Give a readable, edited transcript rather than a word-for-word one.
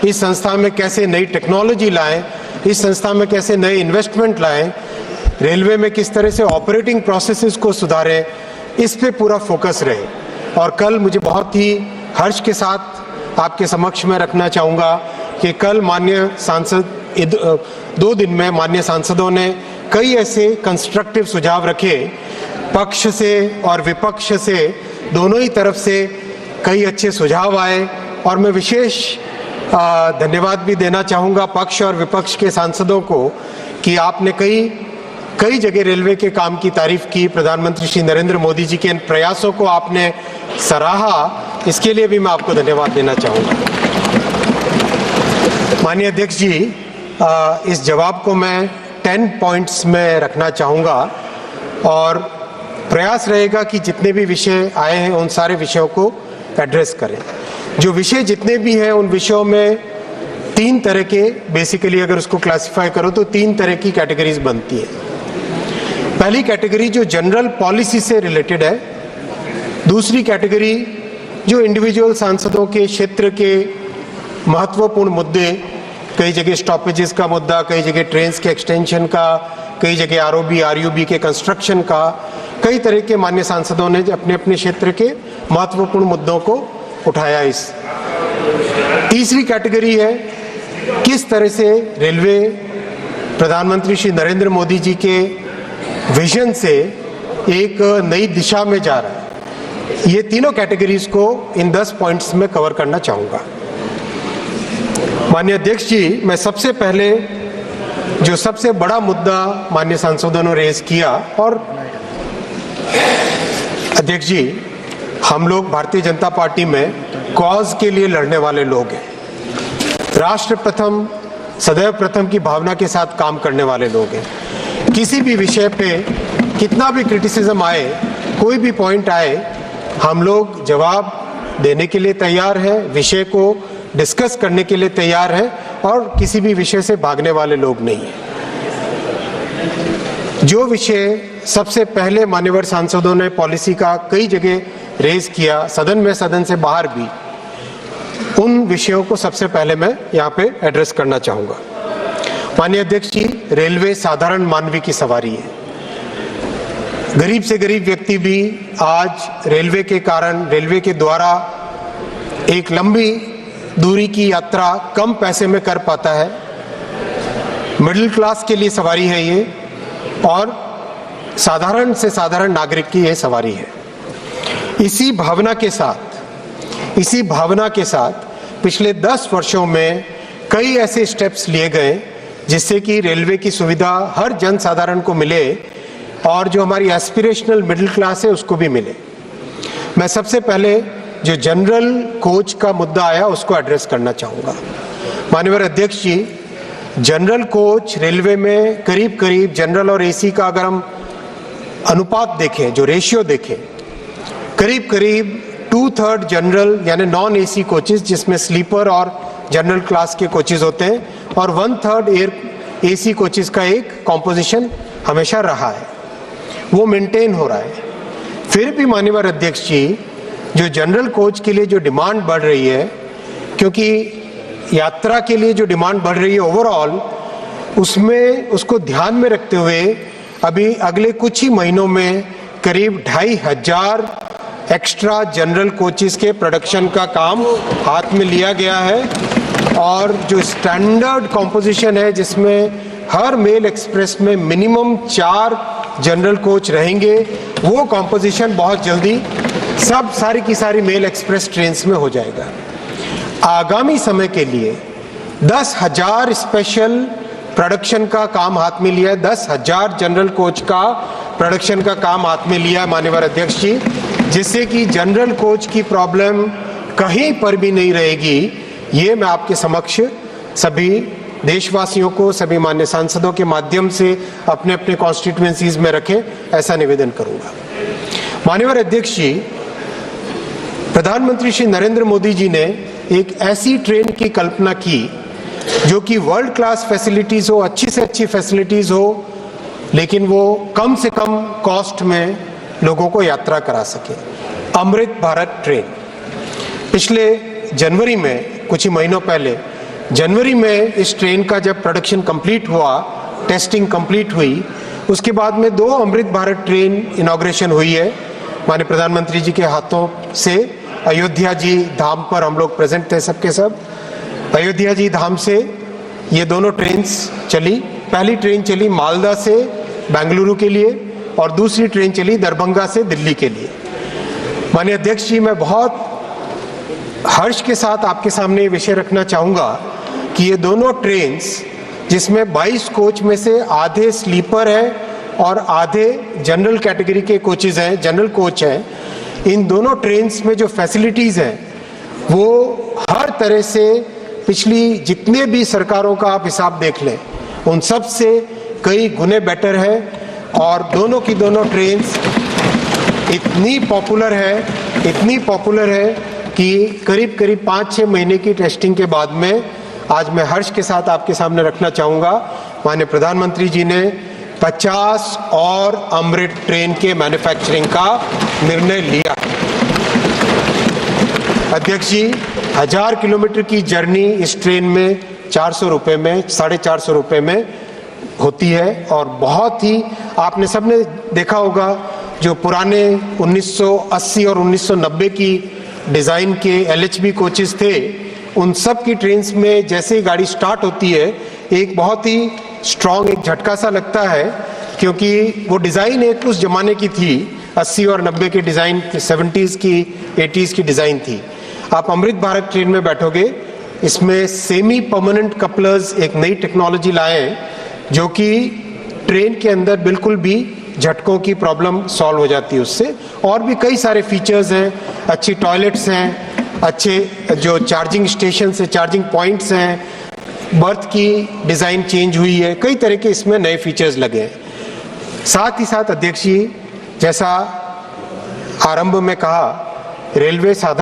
इस संस्था में कैसे नई टेक्नोलॉजी लाएं, इस संस्था में कैसे नए इन्वेस्टमेंट लाएं, रेलवे में किस तरह से ऑपरेटिंग प्रोसेसेस को सुधारें, इस पे पूरा फोकस रहे। और कल मुझे बहुत ही हर्ष के साथ आपके समक्ष में रखना चाहूँगा कि कल माननीय सांसद 2 दिन में माननीय सांसदों ने कई ऐसे कंस्ट्रक्टिव सुझाव रखे, पक्ष से और विपक्ष से दोनों ही तरफ से कई अच्छे सुझाव आए। और मैं विशेष धन्यवाद भी देना चाहूँगा पक्ष और विपक्ष के सांसदों को कि आपने कई जगह रेलवे के काम की तारीफ की। प्रधानमंत्री श्री नरेंद्र मोदी जी के इन प्रयासों को आपने सराहा, इसके लिए भी मैं आपको धन्यवाद देना चाहूँगा। माननीय अध्यक्ष जी, इस जवाब को मैं 10 पॉइंट्स में रखना चाहूँगा और प्रयास रहेगा कि जितने भी विषय आए हैं उन सारे विषयों को एड्रेस करें। जो विषय जितने भी हैं उन विषयों में 3 तरह के, बेसिकली अगर उसको क्लासिफाई करो तो 3 तरह की कैटेगरीज बनती है। पहली कैटेगरी जो जनरल पॉलिसी से रिलेटेड है, दूसरी कैटेगरी जो इंडिविजुअल सांसदों के क्षेत्र के महत्वपूर्ण मुद्दे, कई जगह स्टॉपेजेस का मुद्दा, कई जगह ट्रेन्स के एक्सटेंशन का, कई जगह आरओबी आरयूबी के कंस्ट्रक्शन का, कई तरह के मान्य सांसदों ने अपने अपने क्षेत्र के महत्वपूर्ण मुद्दों को उठाया। इस तीसरी कैटेगरी है किस तरह से रेलवे प्रधानमंत्री श्री नरेंद्र मोदी जी के विजन से एक नई दिशा में जा रहा है। ये तीनों कैटेगरीज को इन 10 पॉइंट्स में कवर करना चाहूँगा। माननीय अध्यक्ष जी, मैं सबसे पहले जो सबसे बड़ा मुद्दा माननीय सांसदों ने रेज किया, और अध्यक्ष जी, हम लोग भारतीय जनता पार्टी में कॉज के लिए लड़ने वाले लोग हैं, राष्ट्र प्रथम सदैव प्रथम की भावना के साथ काम करने वाले लोग हैं। किसी भी विषय पे कितना भी क्रिटिसिज्म आए, कोई भी पॉइंट आए, हम लोग जवाब देने के लिए तैयार हैं, विषय को डिस्कस करने के लिए तैयार हैं और किसी भी विषय से भागने वाले लोग नहीं हैं। जो विषय सबसे पहले मान्यवर सांसदों ने पॉलिसी का कई जगह रेज किया, सदन में सदन से बाहर भी, उन विषयों को सबसे पहले मैं यहाँ पे एड्रेस करना चाहूँगा। माननीय अध्यक्ष जी, रेलवे साधारण मानवी की सवारी है। गरीब से गरीब व्यक्ति भी आज रेलवे के कारण, रेलवे के द्वारा एक लंबी दूरी की यात्रा कम पैसे में कर पाता है। मिडिल क्लास के लिए सवारी है ये, और साधारण से साधारण नागरिक की ये सवारी है। इसी भावना के साथ पिछले 10 वर्षों में कई ऐसे स्टेप्स लिए गए जिससे कि रेलवे की सुविधा हर जन साधारण को मिले और जो हमारी एस्पिरेशनल मिडिल क्लास है उसको भी मिले। मैं सबसे पहले जो जनरल कोच का मुद्दा आया उसको एड्रेस करना चाहूँगा। माननीय अध्यक्ष जी, जनरल कोच रेलवे में करीब करीब जनरल और एसी का अगर हम अनुपात देखें, जो रेशियो देखें, करीब करीब 2/3 जनरल यानी नॉन एसी कोचेज जिसमें स्लीपर और जनरल क्लास के कोचेज होते हैं, और 1/3 एयर एसी कोचेज का एक कॉम्पोजिशन हमेशा रहा है, वो मेंटेन हो रहा है। फिर भी माननीय अध्यक्ष जी, जो जनरल कोच के लिए जो डिमांड बढ़ रही है, क्योंकि यात्रा के लिए जो डिमांड बढ़ रही है ओवरऑल, उसमें उसको ध्यान में रखते हुए अभी अगले कुछ ही महीनों में करीब 2,500 एक्स्ट्रा जनरल कोचेस के प्रोडक्शन का काम हाथ में लिया गया है। और जो स्टैंडर्ड कॉम्पोजिशन है जिसमें हर मेल एक्सप्रेस में मिनिमम 4 जनरल कोच रहेंगे, वो कॉम्पोजिशन बहुत जल्दी सारी की सारी मेल एक्सप्रेस ट्रेन्स में हो जाएगा। आगामी समय के लिए 10,000 स्पेशल प्रोडक्शन का काम हाथ में लिया है, 10,000 जनरल कोच का प्रोडक्शन का काम हाथ में लिया है माननीय अध्यक्ष जी, जिससे कि जनरल कोच की प्रॉब्लम कहीं पर भी नहीं रहेगी। ये मैं आपके समक्ष सभी देशवासियों को, सभी मान्य सांसदों के माध्यम से अपने अपने कॉन्स्टिट्यूएंसीज में रखें, ऐसा निवेदन करूंगा। माननीय अध्यक्ष जी, प्रधानमंत्री श्री नरेंद्र मोदी जी ने एक ऐसी ट्रेन की कल्पना की जो कि वर्ल्ड क्लास फैसिलिटीज हो, अच्छी से अच्छी फैसिलिटीज हो, लेकिन वो कम से कम कॉस्ट में लोगों को यात्रा करा सके। अमृत भारत ट्रेन पिछले जनवरी में, कुछ ही महीनों पहले, जनवरी में इस ट्रेन का जब प्रोडक्शन कंप्लीट हुआ, टेस्टिंग कंप्लीट हुई, उसके बाद में 2 अमृत भारत ट्रेन इनॉग्रेशन हुई है माननीय प्रधानमंत्री जी के हाथों से। अयोध्या जी धाम पर हम लोग प्रेजेंट थे सबके सब। अयोध्या जी धाम से ये दोनों ट्रेन्स चली। पहली ट्रेन चली मालदा से बेंगलुरु के लिए और दूसरी ट्रेन चली दरभंगा से दिल्ली के लिए। माननीय अध्यक्ष जी, मैं बहुत हर्ष के साथ आपके सामने ये विषय रखना चाहूँगा कि ये दोनों ट्रेन्स, जिसमें 22 कोच में से आधे स्लीपर है और आधे जनरल कैटेगरी के कोचेज हैं, जनरल कोच हैं, इन दोनों ट्रेन्स में जो फैसिलिटीज़ हैं वो हर तरह से पिछली जितने भी सरकारों का आप हिसाब देख लें उन सब से कई गुने बेटर है। और दोनों की दोनों ट्रेन्स इतनी पॉपुलर है कि करीब 5-6 महीने की टेस्टिंग के बाद में आज मैं हर्ष के साथ आपके सामने रखना चाहूँगा, माननीय प्रधानमंत्री जी ने 50 और अमृत ट्रेन के मैन्युफैक्चरिंग का निर्णय लिया। अध्यक्ष जी, 1000 किलोमीटर की जर्नी इस ट्रेन में 400 रुपये में, 450 रुपये में होती है। और बहुत ही आपने सबने देखा होगा जो पुराने 1980 और 1990 की डिज़ाइन के LHB कोचेस थे, उन सब की ट्रेन्स में जैसे ही गाड़ी स्टार्ट होती है एक बहुत ही स्ट्रॉन्ग एक झटका सा लगता है, क्योंकि वो डिज़ाइन एक उस जमाने की थी, 80 और 90 की डिज़ाइन, 70s की 80s की डिज़ाइन थी। आप अमृत भारत ट्रेन में बैठोगे, इसमें सेमी परमानेंट कपलर्स एक नई टेक्नोलॉजी लाए जो कि ट्रेन के अंदर बिल्कुल भी झटकों की प्रॉब्लम सॉल्व हो जाती है उससे। और भी कई सारे फीचर्स हैं, अच्छी टॉयलेट्स हैं, अच्छे जो चार्जिंग स्टेशन है, चार्जिंग पॉइंट्स हैं, बर्थ की डिज़ाइन चेंज हुई है, कई तरह के इसमें नए फीचर्स लगे हैं। साथ ही साथ अध्यक्ष जी, जैसा आरंभ में कहा, रेलवे साधारण